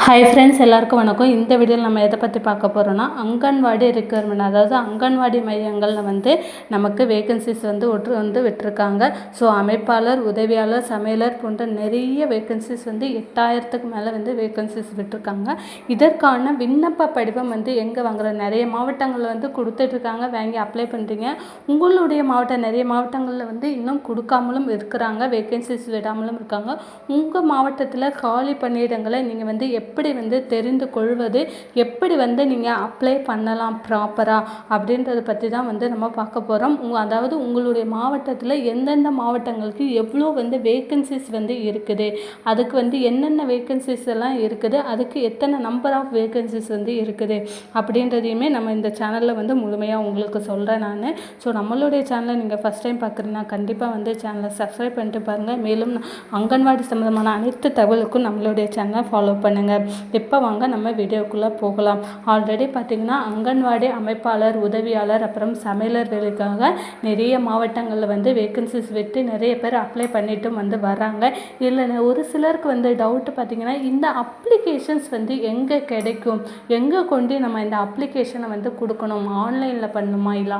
Hi friends, எல்லாருக்கும் வணக்கம். இந்த வீடியோவில் நம்ம எதை பற்றி பார்க்க போகிறோன்னா, அங்கன்வாடி ரெக்யர்மெண்ட், அதாவது அங்கன்வாடி மையங்களில் வந்து நமக்கு வேகன்சிஸ் வந்து விட்டுருக்காங்க. ஸோ அமைப்பாளர், உதவியாளர், சமையலர் போன்ற நிறைய வேகன்சிஸ் 8000க்கு மேலே வேகன்சிஸ் விட்டுருக்காங்க. இதற்கான விண்ணப்ப படிவம் எங்கே வாங்குற, நிறைய மாவட்டங்களில் கொடுத்துட்ருக்காங்க. வாங்கி அப்ளை பண்ணுறீங்க. உங்களுடைய மாவட்டம், நிறைய மாவட்டங்களில் இன்னும் கொடுக்காமலும் இருக்கிறாங்க, வேகன்சிஸ் விடாமலும் இருக்காங்க. உங்கள் மாவட்டத்தில் காலி பணியிடங்களை நீங்கள் எப்படி தெரிந்து கொள்வது, எப்படி நீங்கள் அப்ளை பண்ணலாம் ப்ராப்பராக அப்படின்றத பற்றி தான் நம்ம பார்க்க போகிறோம். அதாவது உங்களுடைய மாவட்டத்தில் எந்தெந்த மாவட்டங்களுக்கு எவ்வளோ வேகன்சிஸ் இருக்குது, அதுக்கு என்னென்ன வேகன்சிஸ் எல்லாம் இருக்குது, அதுக்கு எத்தனை நம்பர் ஆஃப் வேகன்சிஸ் இருக்குது அப்படின்றதையுமே நம்ம இந்த சேனலில் முழுமையாக உங்களுக்கு சொல்கிறேன் நான். ஸோ நம்மளுடைய சேனலை நீங்கள் ஃபஸ்ட் டைம் பார்க்குறீங்கன்னா கண்டிப்பாக சேனலை சப்ஸ்கிரைப் பண்ணிட்டு பாருங்கள். மேலும் அங்கன்வாடி சம்மந்தமான அனைத்து தகவலுக்கும் நம்மளுடைய சேனலை ஃபாலோ பண்ணுங்கள். இப்போ வாங்க நம்ம வீடியோக்குள்ளே போகலாம். ஆல்ரெடி பார்த்திங்கன்னா அங்கன்வாடி அமைப்பாளர், உதவியாளர், அப்புறம் சமையலர் வேலைக்காக நிறைய மாவட்டங்களில் வேகன்சிஸ் விட்டு நிறைய பேர் அப்ளை பண்ணிட்டும் வராங்க. இதில் ஒரு சிலருக்கு டவுட்டு பார்த்திங்கன்னா, இந்த அப்ளிகேஷன்ஸ் எங்கே கிடைக்கும், எங்கே கொண்டு நம்ம இந்த அப்ளிகேஷனை கொடுக்கணும், ஆன்லைனில் பண்ணணுமா இல்லை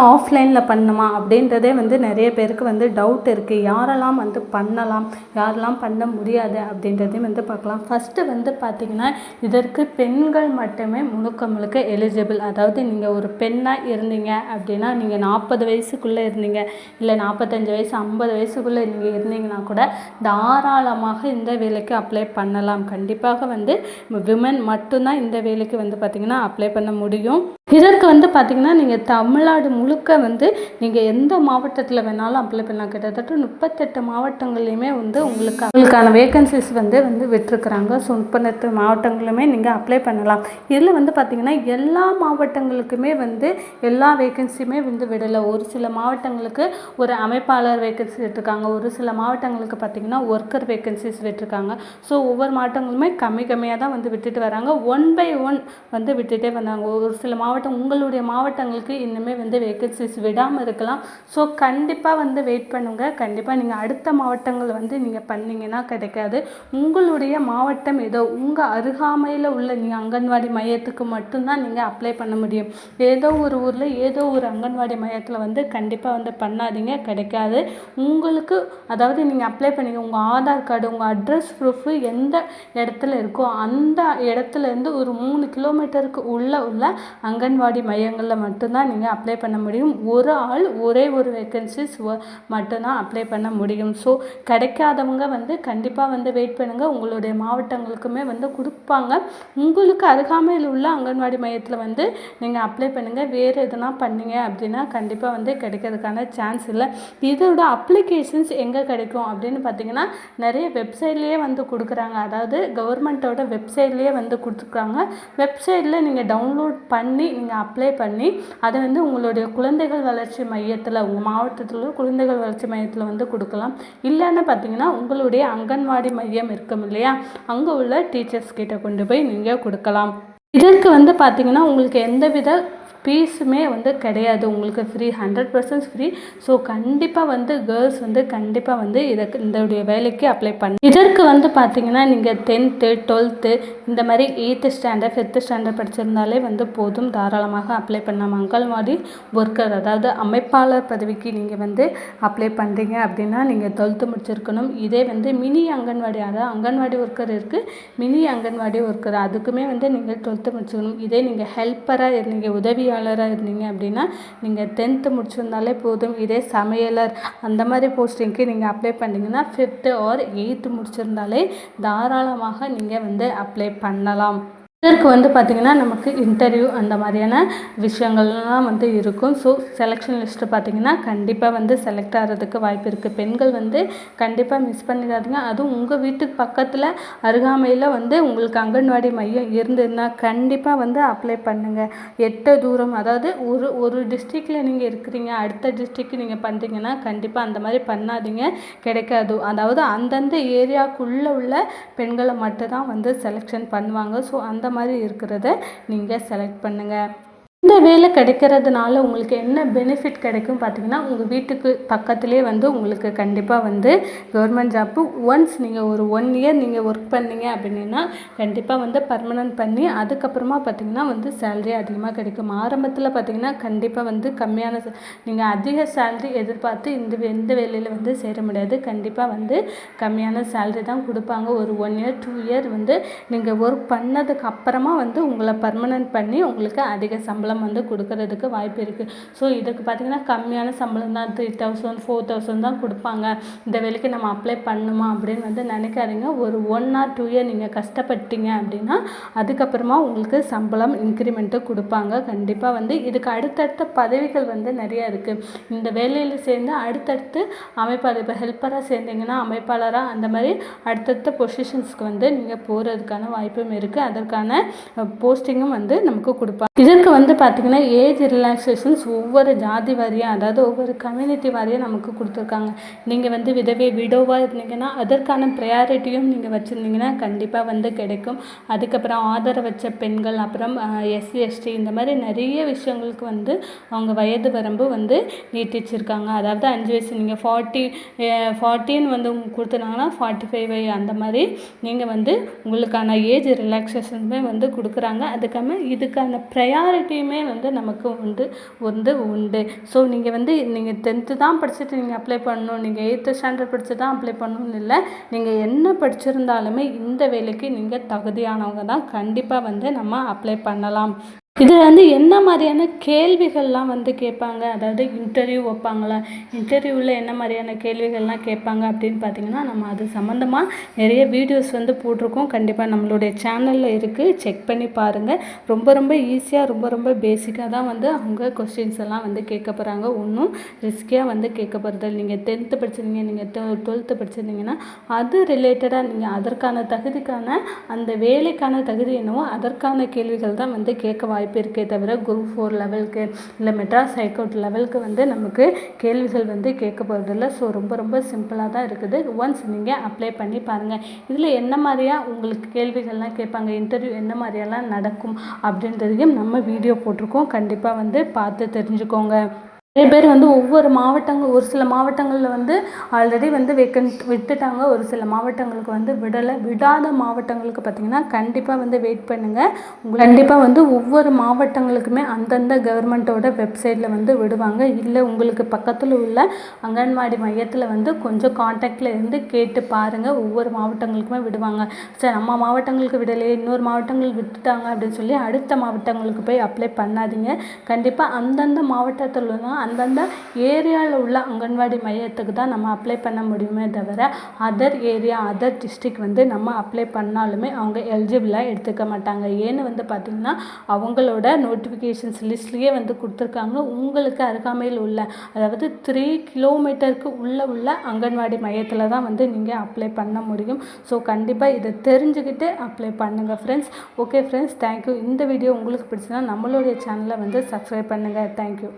ஆஃப்லைனில் பண்ணணுமா அப்படின்றதே நிறைய பேருக்கு டவுட் இருக்குது. யாரெல்லாம் பண்ணலாம், யாரெல்லாம் பண்ண முடியாது அப்படின்றதையும் பார்க்கலாம். ஃபஸ்ட்டு பார்த்திங்கன்னா, இதற்கு பெண்கள் மட்டுமே முழுக்க எலிஜிபிள். அதாவது நீங்கள் ஒரு பெண்ணாக இருந்தீங்க அப்படின்னா, நீங்கள் 40 வயசுக்குள்ளே இருந்தீங்க, இல்லை 45 வயசு 50 வயசுக்குள்ளே நீங்கள் இருந்தீங்கன்னா கூட தாராளமாக இந்த வேலைக்கு அப்ளை பண்ணலாம். கண்டிப்பாக விமன் மட்டும்தான் இந்த வேலைக்கு பார்த்திங்கன்னா அப்ளை பண்ண முடியும். இதற்கு பார்த்திங்கன்னா, நீங்கள் தமிழ்நாடு முழுக்க நீங்கள் எந்த மாவட்டத்தில் வேணாலும் அப்ளை பண்ணலாம். கிட்டத்தட்ட 38 மாவட்டங்கள்லையுமே உங்களுக்கான வேகன்சிஸ் விட்டுருக்குறாங்க. ஸோ 38 மாவட்டங்களுமே நீங்கள் அப்ளை பண்ணலாம். இதில் பார்த்திங்கன்னா, எல்லா மாவட்டங்களுக்குமே எல்லா வேகன்சியுமே விடலை. ஒரு சில மாவட்டங்களுக்கு ஒரு அமைப்பாளர் வேகன்சி விட்டுருக்காங்க, ஒரு சில மாவட்டங்களுக்கு பார்த்திங்கன்னா ஒர்க்கர் வேகன்சிஸ் விட்டுருக்காங்க. ஸோ ஒவ்வொரு மாவட்டங்களுமே கம்மியாக தான் விட்டுட்டு வராங்க. 1 by 1 விட்டுட்டே வந்தாங்க. ஒரு சில மாவட்டம், உங்களுடைய மாவட்டங்களுக்கு இன்னுமே வேகன்சிஸ் விடாமல் இருக்கலாம். ஸோ கண்டிப்பாக வெயிட் பண்ணுங்கள். கண்டிப்பாக நீங்கள் அடுத்த மாவட்டங்கள் நீங்கள் பண்ணிங்கன்னா கிடைக்காது. உங்களுடைய மாவட்டம் ஏதோ உங்கள் அருகாமையில் உள்ள நீங்கள் அங்கன்வாடி மையத்துக்கு மட்டும்தான் நீங்கள் அப்ளை பண்ண முடியும். ஏதோ ஒரு ஊரில் ஏதோ ஒரு அங்கன்வாடி மையத்தில் கண்டிப்பாக பண்ணாதீங்க, கிடைக்காது உங்களுக்கு. அதாவது நீங்கள் அப்ளை பண்ணிங்க, உங்கள் ஆதார் கார்டு, உங்கள் அட்ரஸ் ப்ரூஃபு எந்த இடத்துல இருக்கோ அந்த இடத்துலேருந்து ஒரு 3 கிலோமீட்டருக்கு உள்ள அங்கன்வாடி மையங்களில் மட்டும்தான் நீங்கள் அப்ளை பண்ண முடியும். ஒரு ஆள் ஒரே ஒரு வேகன்சிஸ் மட்டும்தான் அப்ளை பண்ண முடியும். ஸோ கிடைக்காதவங்க கண்டிப்பாக வெயிட் பண்ணுங்கள். உங்களுடைய மாவட்டங்களுக்குமே கொடுப்பாங்க. உங்களுக்கு அருகாமையில் உள்ள அங்கன்வாடி மையத்தில் நீங்கள் அப்ளை பண்ணுங்கள். வேறு எதுனா பண்ணீங்க அப்படின்னா கண்டிப்பாக கிடைக்கிறதுக்கான சான்ஸ் இல்லை. இதோட அப்ளிகேஷன்ஸ் எங்கே கிடைக்கும் அப்படின்னு பார்த்தீங்கன்னா, நிறைய வெப்சைட்லேயே கொடுக்குறாங்க. அதாவது கவர்மெண்ட்டோட வெப்சைட்லேயே கொடுத்துருக்காங்க. வெப்சைட்டில் நீங்கள் டவுன்லோட் பண்ணி நீங்கள் அப்ளை பண்ணி அதை உங்களுடைய குழந்தைகள் வளர்ச்சி மையத்தில், உங்கள் மாவட்டத்தில் குழந்தைகள் வளர்ச்சி மையத்தில் கொடுக்கலாம். இல்லைன்னு பார்த்தீங்கன்னா, உங்களுடைய அங்கன்வாடி மையம் இருக்கும் இல்லையா, அங்கே உள்ள டீச்சர்ஸ் கிட்ட கொண்டு போய் நீங்கள் கொடுக்கலாம். இதற்கு பார்த்தீங்கன்னா, உங்களுக்கு எந்தவித ஃபீஸுமே கிடையாது. உங்களுக்கு ஃப்ரீ, 100% ஃப்ரீ. ஸோ கண்டிப்பாக கேர்ள்ஸ் கண்டிப்பாக இதோடைய வேலைக்கு அப்ளை பண்ணி. இதற்கு பார்த்தீங்கன்னா, நீங்கள் 10th 12th இந்த மாதிரி 8th ஸ்டாண்டர்ட் 5th ஸ்டாண்டர்ட் படிச்சிருந்தாலே போதும், தாராளமாக அப்ளை பண்ணலாம். அங்கன்வாடி ஒர்க்கர், அதாவது அமைப்பாளர் பதவிக்கு நீங்கள் அப்ளை பண்ணுறீங்க அப்படின்னா நீங்கள் 12th முடிச்சிருக்கணும். இதே மினி அங்கன்வாடி, அதாவது அங்கன்வாடி ஒர்க்கர் இருக்குது, மினி அங்கன்வாடி ஒர்க்கர், அதுக்குமே நீங்கள் 12th முடிச்சிருக்கணும். இதே நீங்கள் ஹெல்ப்பராக இருந்தீங்க, உதவியாளராக இருந்தீங்க அப்படின்னா நீங்கள் 10th முடிச்சிருந்தாலே போதும். இதே சமையலர் அந்த மாதிரி போஸ்டிங்க்கு நீங்கள் அப்ளை பண்ணிங்கன்னா 5th or 8th முடிச்சிருந்தாலே தாராளமாக நீங்கள் அப்ளை பண்ணலாம். இதற்கு பார்த்திங்கன்னா, நமக்கு இன்டர்வியூ அந்த மாதிரியான விஷயங்கள்லாம் இருக்கும். ஸோ செலெக்ஷன் லிஸ்ட்டு பார்த்திங்கன்னா கண்டிப்பாக செலக்ட் ஆகிறதுக்கு வாய்ப்பு இருக்குது. பெண்கள் கண்டிப்பாக மிஸ் பண்ணிடாதீங்க. அதுவும் உங்கள் வீட்டுக்கு பக்கத்தில் அருகாமையில் உங்களுக்கு அங்கன்வாடி மையம் இருந்ததுன்னா கண்டிப்பாக அப்ளை பண்ணுங்கள். எட்ட தூரம், அதாவது ஒரு டிஸ்ட்ரிக்டில் நீங்கள் இருக்கிறீங்க, அடுத்த டிஸ்ட்ரிக்ட் நீங்கள் பண்ணுறீங்கன்னா கண்டிப்பாக அந்த மாதிரி பண்ணாதீங்க, கிடைக்காது. அதாவது அந்தந்த ஏரியாவுக்குள்ளே உள்ள பெண்களை மட்டும்தான் செலெக்ஷன் பண்ணுவாங்க. ஸோ அந்த மாதிரி இருக்கிறத நீங்கள் செலக்ட் பண்ணுங்கள். இந்த வேலை கிடைக்கிறதுனால உங்களுக்கு என்ன பெனிஃபிட் கிடைக்கும் பார்த்தீங்கன்னா, உங்கள் வீட்டுக்கு பக்கத்திலே வந்து உங்களுக்கு கண்டிப்பாக வந்து கவர்மெண்ட் ஜாப்பு ஒன்ஸ் நீங்கள் ஒரு 1 இயர் நீங்கள் ஒர்க் பண்ணீங்க அப்படின்னா கண்டிப்பாக வந்து பர்மனன்ட் பண்ணி அதுக்கப்புறமா பார்த்தீங்கன்னா வந்து சேலரி அதிகமாக கிடைக்கும். ஆரம்பத்தில் பார்த்தீங்கன்னா கண்டிப்பாக வந்து கம்மியான நீங்கள் அதிக சேலரி எதிர்பார்த்து எந்த வேலையில் வந்து சேர முடியாது. கண்டிப்பாக வந்து கம்மியான சேலரி தான் கொடுப்பாங்க. ஒரு 1 இயர் 2 இயர் வந்து நீங்கள் ஒர்க் பண்ணதுக்கு அப்புறமா வந்து உங்களை பர்மனன்ட் பண்ணி உங்களுக்கு அதிக சம்பளம் வந்து கொடுக்கறதுக்கு வாய்ப்பு இருக்குது. ஸோ இதுக்கு பார்த்திங்கன்னா கம்மியான சம்பளம் தான் 3000 4000 தான் கொடுப்பாங்க. இந்த வேலைக்கு நம்ம அப்ளை பண்ணுமா அப்படின்னு வந்து நினைக்காதீங்க. ஒரு 1 or 2 இயர் நீங்கள் கஷ்டப்பட்டீங்க அப்படின்னா அதுக்கப்புறமா உங்களுக்கு சம்பளம் இன்க்ரிமெண்ட்டு கொடுப்பாங்க. கண்டிப்பாக வந்து இதுக்கு அடுத்தடுத்த பதவிகள் வந்து நிறையா இருக்குது. இந்த வேலையில் சேர்ந்து அடுத்தடுத்து அமைப்பாளர் இப்போ ஹெல்ப்பராக சேர்ந்தீங்கன்னா அமைப்பாளராக அந்த மாதிரி அடுத்தடுத்த பொசிஷன்ஸ்க்கு வந்து நீங்கள் போகிறதுக்கான வாய்ப்பும் இருக்குது. அதற்கான போஸ்டிங்கும் வந்து நமக்கு கொடுப்பாங்க. இதற்கு வந்து பார்த்திங்கன்னா ஏஜ் ரிலாக்ஸேஷன்ஸ் ஒவ்வொரு ஜாதி வாரியாக அதாவது ஒவ்வொரு கம்யூனிட்டி வாரியாக நமக்கு கொடுத்துருக்காங்க. நீங்கள் வந்து விடோவாக இருந்தீங்கன்னா அதற்கான ப்ரையாரிட்டியும் நீங்கள் வச்சுருந்தீங்கன்னா கண்டிப்பாக வந்து கிடைக்கும். அதுக்கப்புறம் ஆதரவற்ற பெண்கள், அப்புறம் SC ST இந்த மாதிரி நிறைய விஷயங்களுக்கு வந்து அவங்க வயது வரம்பு வந்து நீட்டிச்சிருக்காங்க. அதாவது 5 வயசு நீங்கள் 40ன்னு வந்து கொடுத்துட்டாங்கன்னா 45 அந்த மாதிரி நீங்கள் வந்து உங்களுக்கான ஏஜ் ரிலாக்ஸேஷனுமே வந்து கொடுக்குறாங்க. இதுக்கான ப்ரையாரிட்டியுமே வந்து நமக்கு உண்டு. ஸோ நீங்கள் 10th தான் படிச்சுட்டு நீங்கள் அப்ளை பண்ணணும், நீங்கள் 8th ஸ்டாண்டர்ட் படித்து தான் அப்ளை பண்ணணும்னு இல்லை. நீங்கள் என்ன படிச்சிருந்தாலுமே இந்த வேலைக்கு நீங்கள் தகுதியானவங்க தான். கண்டிப்பாக வந்து நம்ம அப்ளை பண்ணலாம். இதில் வந்து என்ன மாதிரியான கேள்விகள்லாம் வந்து கேட்பாங்க, அதாவது இன்டர்வியூ வைப்பாங்களா, இன்டர்வியூவில் என்ன மாதிரியான கேள்விகள்லாம் கேட்பாங்க அப்படின்னு பார்த்தீங்கன்னா நம்ம அது சம்மந்தமாக நிறைய வீடியோஸ் வந்து போட்டிருக்கோம். கண்டிப்பாக நம்மளுடைய சேனலில் இருக்குது, செக் பண்ணி பாருங்கள். ரொம்ப ஈஸியாக ரொம்ப பேசிக்காக தான் வந்து அவங்க கொஸ்டின்ஸ் எல்லாம் வந்து கேட்க போகிறாங்க. ஒன்றும் ரிஸ்கியாக வந்து கேட்க போகிறது. நீங்கள் 10th படிச்சிருந்தீங்க, நீங்கள் 12th படிச்சிருந்தீங்கன்னா அது ரிலேட்டடாக நீங்கள் அதற்கான தகுதிக்கான அந்த வேலைக்கான தகுதி என்னவோ அதற்கான கேள்விகள் தான் வந்து கேட்க வாய்ப்பு இருக்கே தவிர குரூப் 4 லெவலுக்கு இல்லை மெட்ராஸ் ஹைகோர்ட் லெவலுக்கு வந்து நமக்கு கேள்விகள் வந்து கேட்க போகிறதில்ல. ஸோ ரொம்ப சிம்பிளாக தான் இருக்குது. ஒன்ஸ் நீங்கள் அப்ளை பண்ணி பாருங்கள். இதில் என்ன மாதிரியாக உங்களுக்கு கேள்விகள்லாம் கேட்பாங்க, இன்டர்வியூ என்ன மாதிரியெல்லாம் நடக்கும் அப்படின்றதையும் நம்ம வீடியோ போட்டிருக்கோம். கண்டிப்பாக வந்து பார்த்து தெரிஞ்சுக்கோங்க. நிறைய பேர் வந்து ஒவ்வொரு மாவட்டங்கள், ஒரு சில மாவட்டங்களில் வந்து ஆல்ரெடி வந்து வேக்கன்ட் விட்டுட்டாங்க, ஒரு சில மாவட்டங்களுக்கு வந்து விடாத மாவட்டங்களுக்கு பார்த்திங்கன்னா கண்டிப்பாக வந்து வெயிட் பண்ணுங்கள். கண்டிப்பாக வந்து ஒவ்வொரு மாவட்டங்களுக்குமே அந்தந்த கவர்மெண்ட்டோட வெப்சைட்டில் வந்து விடுவாங்க. இல்லை உங்களுக்கு பக்கத்தில் உள்ள அங்கன்வாடி மையத்தில் வந்து கொஞ்சம் காண்டாக்டில் இருந்து கேட்டு பாருங்கள். ஒவ்வொரு மாவட்டங்களுக்குமே விடுவாங்க. சரி நம்ம மாவட்டங்களுக்கு விடலையே, இன்னொரு மாவட்டங்கள் விட்டுட்டாங்க அப்படின்னு சொல்லி அடுத்த மாவட்டங்களுக்கு போய் அப்ளை பண்ணாதீங்க. கண்டிப்பாக அந்தந்த மாவட்டத்தில் உள்ள அந்தந்த ஏரியாவில் உள்ள அங்கன்வாடி மையத்துக்கு தான் நம்ம அப்ளை பண்ண முடியுமே தவிர அதர் ஏரியா அதர் டிஸ்ட்ரிக்ட் வந்து நம்ம அப்ளை பண்ணாலுமே அவங்க எலிஜிபிளாக எடுத்துக்க மாட்டாங்க. ஏன்னு வந்து பார்த்திங்கன்னா அவங்களோட நோட்டிஃபிகேஷன்ஸ் லிஸ்ட்லேயே வந்து கொடுத்துருக்காங்க. உங்களுக்கு அருகாமையில் உள்ள அதாவது 3 கிலோமீட்டருக்கு உள்ள அங்கன்வாடி மையத்தில் தான் வந்து நீங்கள் அப்ளை பண்ண முடியும். ஸோ கண்டிப்பாக இதை தெரிஞ்சுக்கிட்டு அப்ளை பண்ணுங்கள் ஃப்ரெண்ட்ஸ். Okay friends, thank you. இந்த வீடியோ உங்களுக்கு பிடிச்சதுன்னா நம்மளுடைய சேனலை வந்து சப்ஸ்கிரைப் பண்ணுங்கள். தேங்க்யூ.